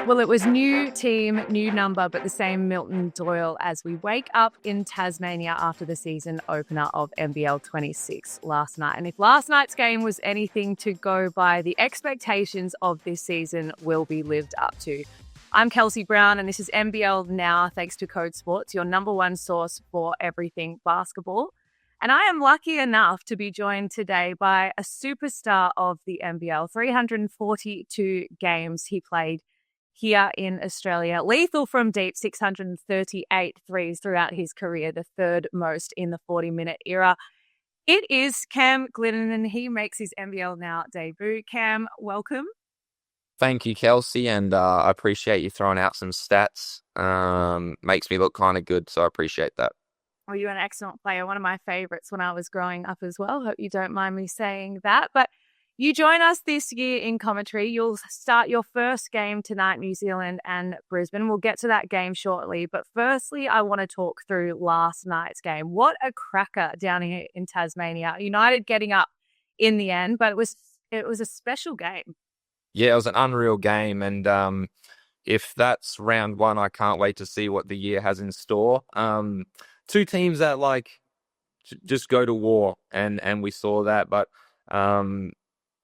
Well, it was new team, new number, but the same Milton Doyle as we wake up in Tasmania after the season opener of NBL 26 last night. And if last night's game was anything to go by, the expectations of this season will be lived up to. I'm Kelsey Browne, and this is NBL Now, thanks to Code Sports, your number one source for everything basketball. And I am lucky enough to be joined today by a superstar of the NBL. 342 games he played here in Australia. Lethal from deep, 638 threes throughout his career, the third most in the 40-minute era. It is Cam Gliddon, and he makes his NBL Now debut. Cam, welcome. Thank you, Kelsey, and I appreciate you throwing out some stats. Makes me look kind of good, so I appreciate that. Well, you're an excellent player, one of my favourites when I was growing up as well. Hope you don't mind me saying that. But you join us this year in commentary. You'll start your first game tonight, New Zealand and Brisbane. We'll get to that game shortly. But firstly, I want to talk through last night's game. What a cracker down here in Tasmania. United getting up in the end, but it was a special game. Yeah, it was an unreal game. And if that's round one, I can't wait to see what the year has in store. Two teams that just go to war, and we saw that. But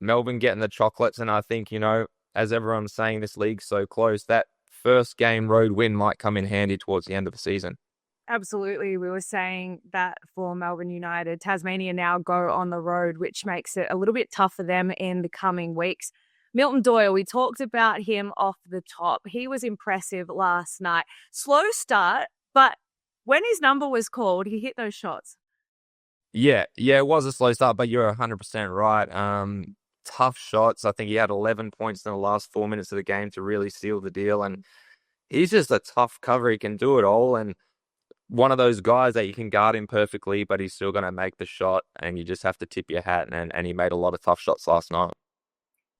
Melbourne getting the chocolates, and I think, as everyone's saying, this league's so close, that first game road win might come in handy towards the end of the season. Absolutely. We were saying that for Melbourne United, Tasmania now go on the road, which makes it a little bit tough for them in the coming weeks. Milton Doyle, we talked about him off the top. He was impressive last night. Slow start, but when his number was called, he hit those shots. Yeah, it was a slow start, but you're 100% right. Tough shots. I think he had 11 points in the last 4 minutes of the game to really seal the deal. And he's just a tough cover. He can do it all. And one of those guys that you can guard him perfectly, but he's still going to make the shot. And you just have to tip your hat. And he made a lot of tough shots last night.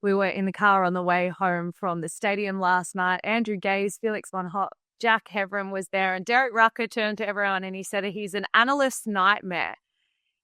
We were in the car on the way home from the stadium last night. Andrew Gaze, Felix Von Hott, Jack Heverin was there. And Derek Rucker turned to everyone and he said he's an analyst's nightmare.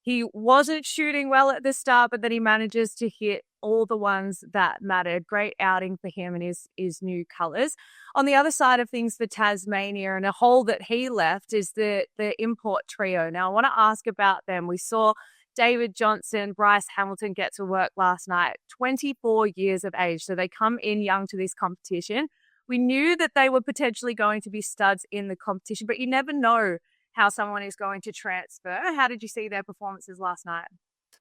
He wasn't shooting well at the start, but then he manages to hit all the ones that mattered. Great outing for him and his new colours. On the other side of things for Tasmania, and a hole that he left, is the import trio. Now, I want to ask about them. We saw David Johnson, Bryce Hamilton get to work last night, 24 years of age. So they come in young to this competition. We knew that they were potentially going to be studs in the competition, but you never know how someone is going to transfer. How did you see their performances last night?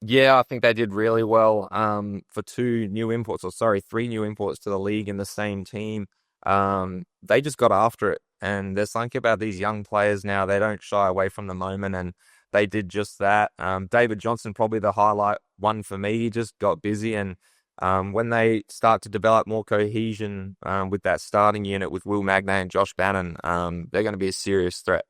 Yeah, I think they did really well for three new imports to the league in the same team. They just got after it. And there's something about these young players now. They don't shy away from the moment, and they did just that. David Johnson, probably the highlight one for me. He just got busy, and when they start to develop more cohesion with that starting unit with Will Magnay and Josh Bannon, they're going to be a serious threat.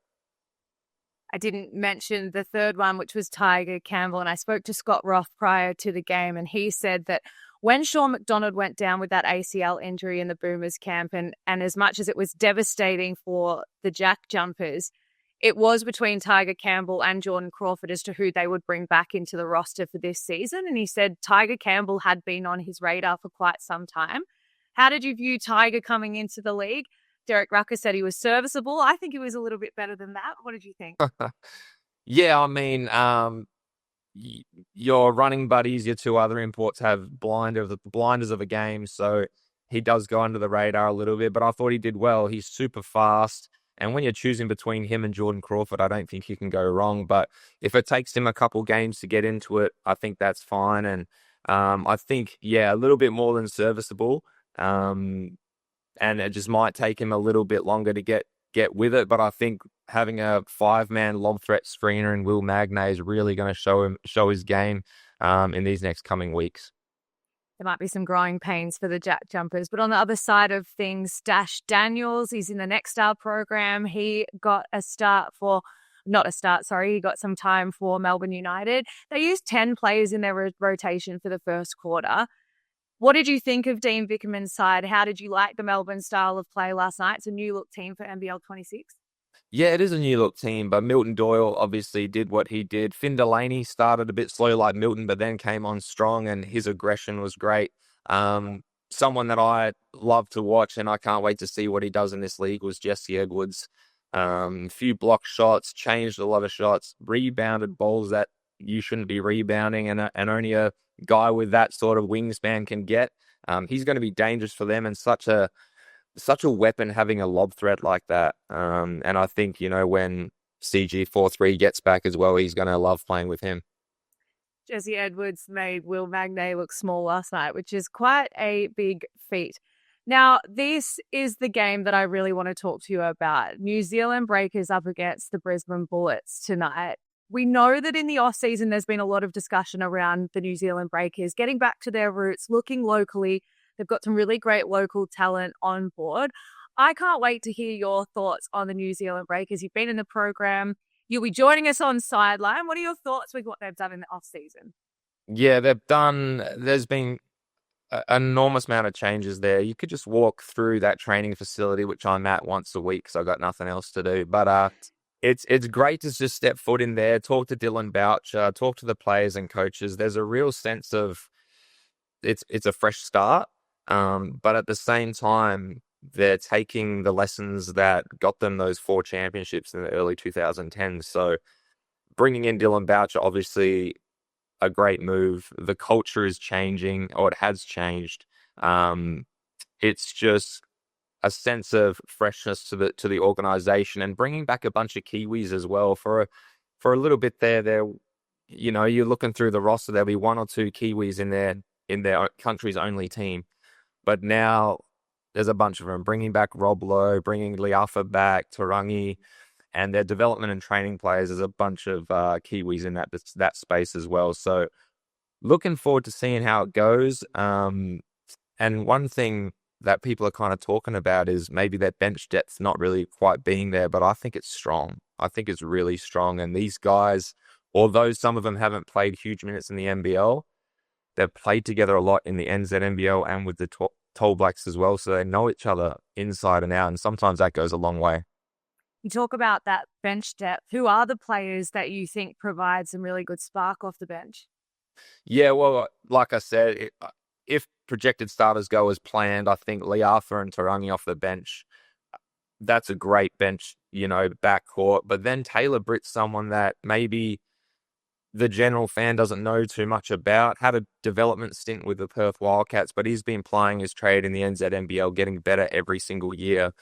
I didn't mention the third one, which was Tiger Campbell. And I spoke to Scott Roth prior to the game, and he said that when Sean McDonald went down with that ACL injury in the Boomers camp, and as much as it was devastating for the JackJumpers, it was between Tiger Campbell and Jordan Crawford as to who they would bring back into the roster for this season. And he said Tiger Campbell had been on his radar for quite some time. How did you view Tiger coming into the league? Derek Rucker said he was serviceable. I think he was a little bit better than that. What did you think? Yeah, I mean, your running buddies, your two other imports have blinders of a game, so he does go under the radar a little bit, but I thought he did well. He's super fast, and when you're choosing between him and Jordan Crawford, I don't think you can go wrong, but if it takes him a couple games to get into it, I think that's fine, and I think, a little bit more than serviceable, and it just might take him a little bit longer to get with it. But I think having a 5-man lob threat screener in Will Magnay is really going to show his game in these next coming weeks. There might be some growing pains for the JackJumpers. But on the other side of things, Dash Daniels, he's in the Next Star program. He got he got some time for Melbourne United. They used 10 players in their rotation for the first quarter. What did you think of Dean Vickerman's side? How did you like the Melbourne style of play last night? It's a new look team for NBL 26. Yeah, it is a new look team, but Milton Doyle obviously did what he did. Finn Delaney started a bit slow like Milton, but then came on strong, and his aggression was great. someone that I love to watch, and I can't wait to see what he does in this league, was Jesse Edwards. Few block shots, changed a lot of shots, rebounded balls that you shouldn't be rebounding, and only a guy with that sort of wingspan can get. He's going to be dangerous for them, and such a weapon having a lob threat like that. And I think, when CG43 gets back as well, he's going to love playing with him. Jesse Edwards made Will Magnay look small last night, which is quite a big feat. Now, this is the game that I really want to talk to you about. New Zealand Breakers up against the Brisbane Bullets tonight. We know that in the off-season, there's been a lot of discussion around the New Zealand Breakers getting back to their roots, looking locally. They've got some really great local talent on board. I can't wait to hear your thoughts on the New Zealand Breakers. You've been in the program. You'll be joining us on Sideline. What are your thoughts with what they've done in the off-season? Yeah, there's been an enormous amount of changes there. You could just walk through that training facility, which I'm at once a week because I've got nothing else to do. But it's great to just step foot in there, talk to Dylan Boucher, talk to the players and coaches. There's a real sense of it's a fresh start, but at the same time, they're taking the lessons that got them those 4 championships in the early 2010s. So bringing in Dylan Boucher, obviously a great move. The culture is changing, or it has changed. It's just a sense of freshness to the organization, and bringing back a bunch of Kiwis as well for a little bit there. You're looking through the roster, there'll be 1 or 2 Kiwis in their country's only team, but now there's a bunch of them. Bringing back Rob Lowe, bringing Liafa back, Tarangi, and their development and training players. There's a bunch of Kiwis in that space as well. So looking forward to seeing how it goes. And one thing that people are kind of talking about is maybe their bench depth not really quite being there, but I think it's strong. I think it's really strong. And these guys, although some of them haven't played huge minutes in the NBL, they've played together a lot in the NZNBL and with the Tall Blacks as well. So they know each other inside and out. And sometimes that goes a long way. You talk about that bench depth. Who are the players that you think provide some really good spark off the bench? Yeah, well, like I said, if projected starters go as planned, I think Liafa and Tarangi off the bench, that's a great bench, backcourt. But then Taylor Britt's someone that maybe the general fan doesn't know too much about. Had a development stint with the Perth Wildcats, but he's been playing his trade in the NZNBL, getting better every single year.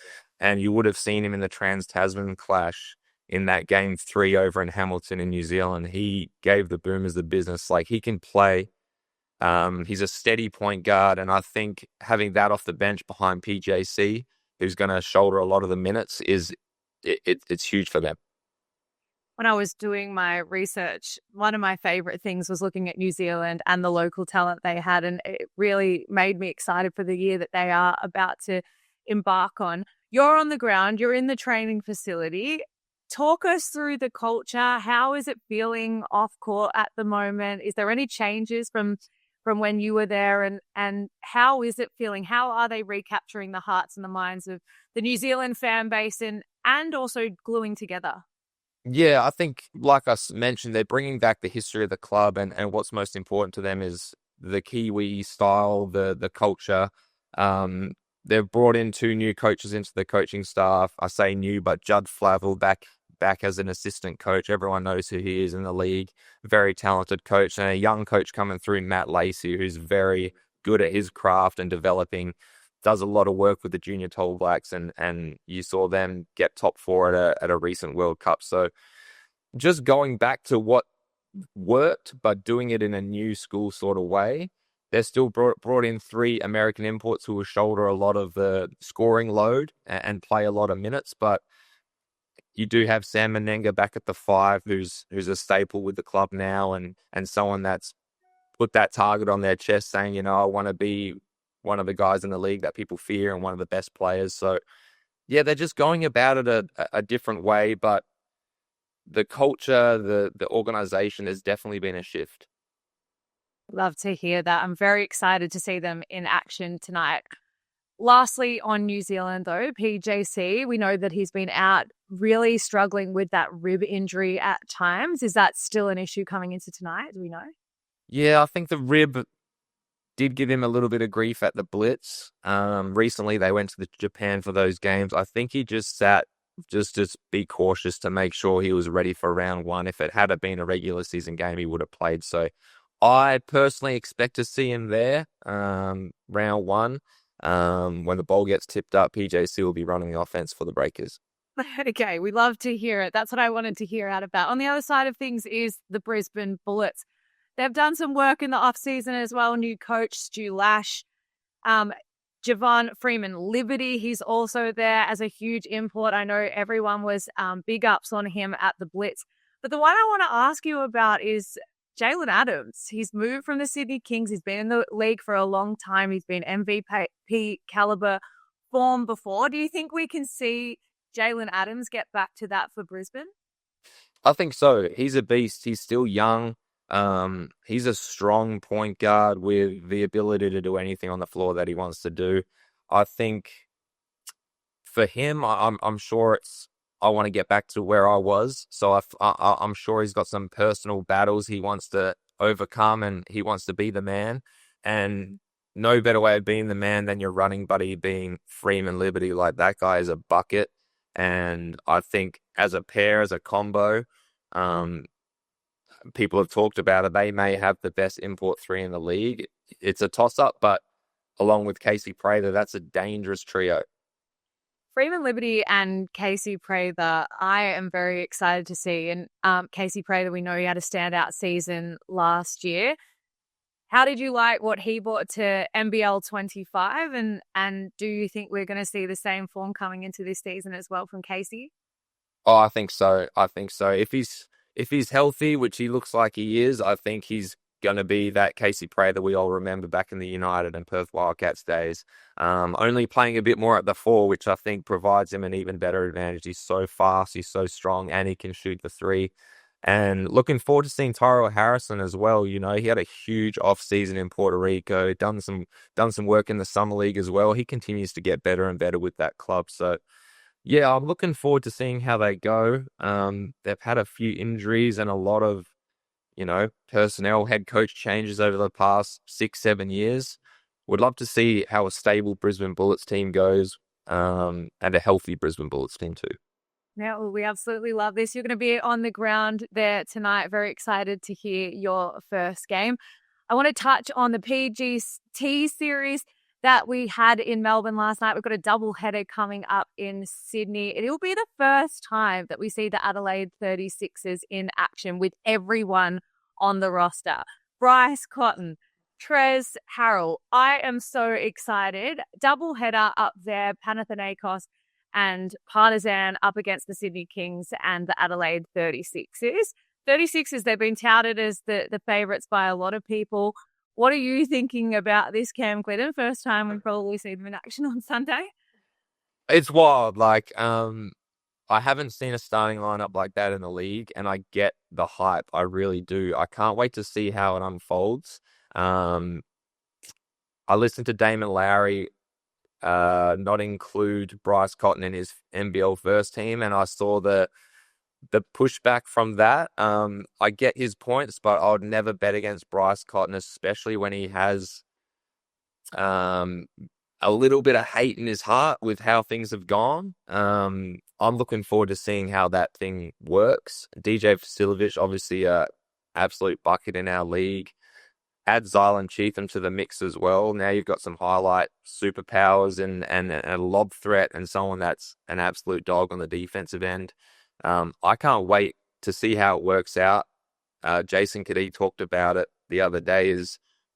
And you would have seen him in the Trans-Tasman clash in that game 3 over in Hamilton in New Zealand. He gave the Boomers the business. Like, he can play. He's a steady point guard, and I think having that off the bench behind PJC, who's going to shoulder a lot of the minutes, it's huge for them. When I was doing my research, one of my favorite things was looking at New Zealand and the local talent they had, and it really made me excited for the year that they are about to embark on. You're on the ground, you're in the training facility. Talk us through the culture. How is it feeling off court at the moment? Is there any changes from when you were there, and how is it feeling? How are they recapturing the hearts and the minds of the New Zealand fan base and also gluing together? Yeah, I think, like I mentioned, they're bringing back the history of the club, and what's most important to them is the Kiwi style, the culture. They've brought in 2 new coaches into the coaching staff. I say new, but Judd Flavel back as an assistant coach. Everyone knows who he is in the league. Very talented coach, and a young coach coming through, Matt Lacey, who's very good at his craft and developing. Does a lot of work with the junior Tall Blacks, and you saw them get top 4 at a recent World Cup. So just going back to what worked, but doing it in a new school sort of way. They're still brought in 3 American imports who will shoulder a lot of the scoring load and play a lot of minutes, but you do have Sam Menenga back at the 5, who's a staple with the club now, and someone that's put that target on their chest saying, I want to be one of the guys in the league that people fear and one of the best players. So, yeah, they're just going about it a different way, but the culture, the organization has definitely been a shift. Love to hear that. I'm very excited to see them in action tonight. Lastly, on New Zealand, though, PJC, we know that he's been out really struggling with that rib injury at times. Is that still an issue coming into tonight? Do we know? Yeah, I think the rib did give him a little bit of grief at the Blitz. Recently they went to Japan for those games. I think he just sat just to be cautious to make sure he was ready for round one. If it had been a regular season game, he would have played. So I personally expect to see him there round one. When the ball gets tipped up, PJC will be running the offense for the Breakers. Okay, we love to hear it. That's what I wanted to hear out about. On the other side of things is the Brisbane Bullets. They've done some work in the off-season as well. New coach, Stu Lash. Javon Freeman-Liberty, he's also there as a huge import. I know everyone was big ups on him at the Blitz. But the one I want to ask you about is Jalen Adams. He's moved from the Sydney Kings. He's been in the league for a long time. He's been MVP caliber form before. Do you think we can see Jalen Adams get back to that for Brisbane? I think so. He's a beast. He's still young. He's a strong point guard with the ability to do anything on the floor that he wants to do. I think for him, I'm sure I want to get back to where I was. So I'm sure he's got some personal battles he wants to overcome, and he wants to be the man. And no better way of being the man than your running buddy being Freeman-Liberty. Like, that guy is a bucket. And I think as a pair, as a combo, people have talked about it. They may have the best import three in the league. It's a toss-up, but along with Casey Prather, that's a dangerous trio. Freeman-Liberty and Casey Prather, I am very excited to see. And Casey Prather, we know he had a standout season last year. How did you like what he brought to NBL 25? And do you think we're going to see the same form coming into this season as well from Casey? Oh, I think so. If he's healthy, which he looks like he is, I think he's going to be that Casey Prather we all remember back in the United and Perth Wildcats days. Only playing a bit more at the 4, which I think provides him an even better advantage. He's so fast, he's so strong, and he can shoot the 3. And looking forward to seeing Tyrell Harrison as well. You know, he had a huge off-season in Puerto Rico, done some work in the Summer League as well. He continues to get better and better with that club. So, yeah, I'm looking forward to seeing how they go. They've had a few injuries and a lot of, personnel, head coach changes over the past 6-7 years. Would love to see how a stable Brisbane Bullets team goes, and a healthy Brisbane Bullets team too. Yeah, well, we absolutely love this. You're going to be on the ground there tonight. Very excited to hear your first game. I want to touch on the PGT series that we had in Melbourne last night. We've got a double header coming up in Sydney. It will be the first time that we see the Adelaide 36ers in action with everyone on the roster. Bryce Cotton, Trez Harrell. I am so excited. Double header up there, Panathinaikos and Partizan up against the Sydney Kings and the Adelaide 36ers. 36ers, they've been touted as the favourites by a lot of people. What are you thinking about this, Cam Gliddon? First time we've probably seen them in action on Sunday. It's wild. Like, I haven't seen a starting lineup like that in the league, and I get the hype. I really do. I can't wait to see how it unfolds. I listened to Damon Lowry not include Bryce Cotton in his NBL first team, and I saw the pushback from that. I get his points, but I would never bet against Bryce Cotton, especially when he has a little bit of hate in his heart with how things have gone. I'm looking forward to seeing how that thing works. DJ Vasilovic, obviously a absolute bucket in our league. Add Zylan Cheatham to the mix as well. Now you've got some highlight superpowers and a lob threat and someone that's an absolute dog on the defensive end. I can't wait to see how it works out. Jason Kadee talked about it the other day.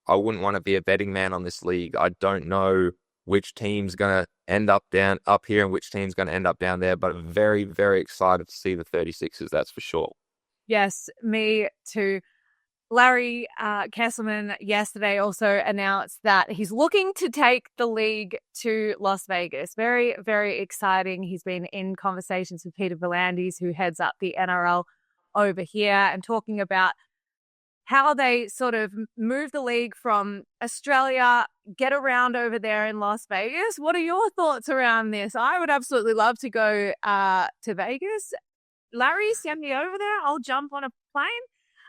I wouldn't want to be a betting man on this league. I don't know which team's going to end up up here and which team's going to end up down there, but very, very excited to see the 36ers, that's for sure. Yes, me too. Larry Kesselman yesterday also announced that he's looking to take the league to Las Vegas. Very, very exciting. He's been in conversations with Peter V'landys, who heads up the NRL over here, and talking about how they sort of move the league from Australia, get around over there in Las Vegas. What are your thoughts around this? I would absolutely love to go to Vegas. Larry, send me over there. I'll jump on a plane.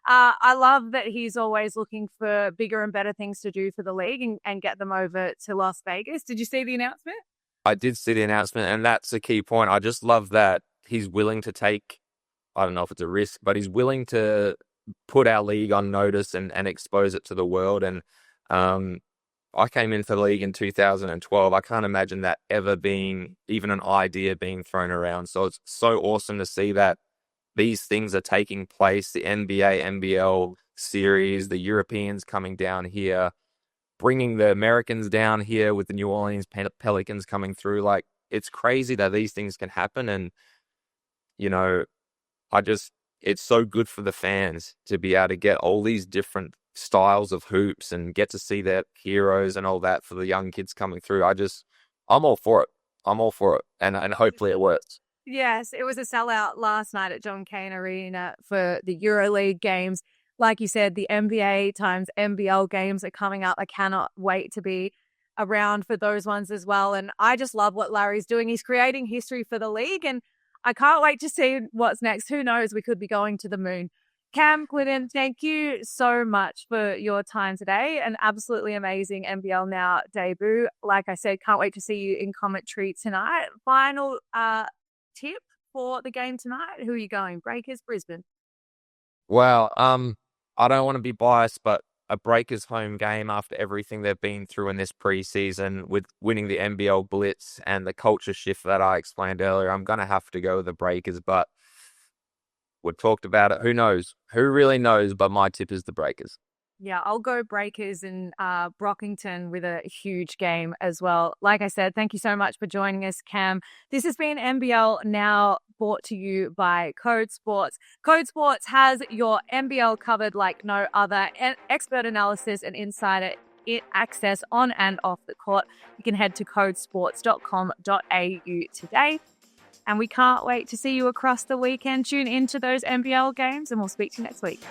I love that he's always looking for bigger and better things to do for the league and get them over to Las Vegas. Did you see the announcement? I did see the announcement, and that's a key point. I just love that he's willing to take, I don't know if it's a risk, but he's willing to put our league on notice and expose it to the world. And I came into the league in 2012. I can't imagine that ever being even an idea being thrown around. So it's so awesome to see that these things are taking place. The NBA, NBL series, the Europeans coming down here, bringing the Americans down here with the New Orleans Pelicans coming through. Like, it's crazy that these things can happen. And, you know, it's so good for the fans to be able to get all these different styles of hoops and get to see their heroes and all that for the young kids coming through. I'm all for it. I'm all for it. And hopefully it works. Yes, it was a sellout last night at John Cain Arena for the EuroLeague games. Like you said, the NBA times NBL games are coming up. I cannot wait to be around for those ones as well. And I just love what Larry's doing. He's creating history for the league, and I can't wait to see what's next. Who knows? We could be going to the moon. Cam, Gliddon, thank you so much for your time today. An absolutely amazing NBL Now debut. Like I said, can't wait to see you in commentary tonight. Final tip for the game tonight. Who are you going? Breakers, Brisbane? Well, I don't want to be biased, but a Breakers home game after everything they've been through in this preseason with winning the NBL Blitz and the culture shift that I explained earlier, I'm going to have to go with the Breakers, but we've talked about it. Who knows? Who really knows? But my tip is the Breakers. Yeah, I'll go Breakers in Brockington with a huge game as well. Like I said, thank you so much for joining us, Cam. This has been NBL Now, brought to you by Code Sports. Code Sports has your NBL covered like no other. Expert analysis and insider access on and off the court. You can head to codesports.com.au today. And we can't wait to see you across the weekend. Tune into those NBL games, and we'll speak to you next week.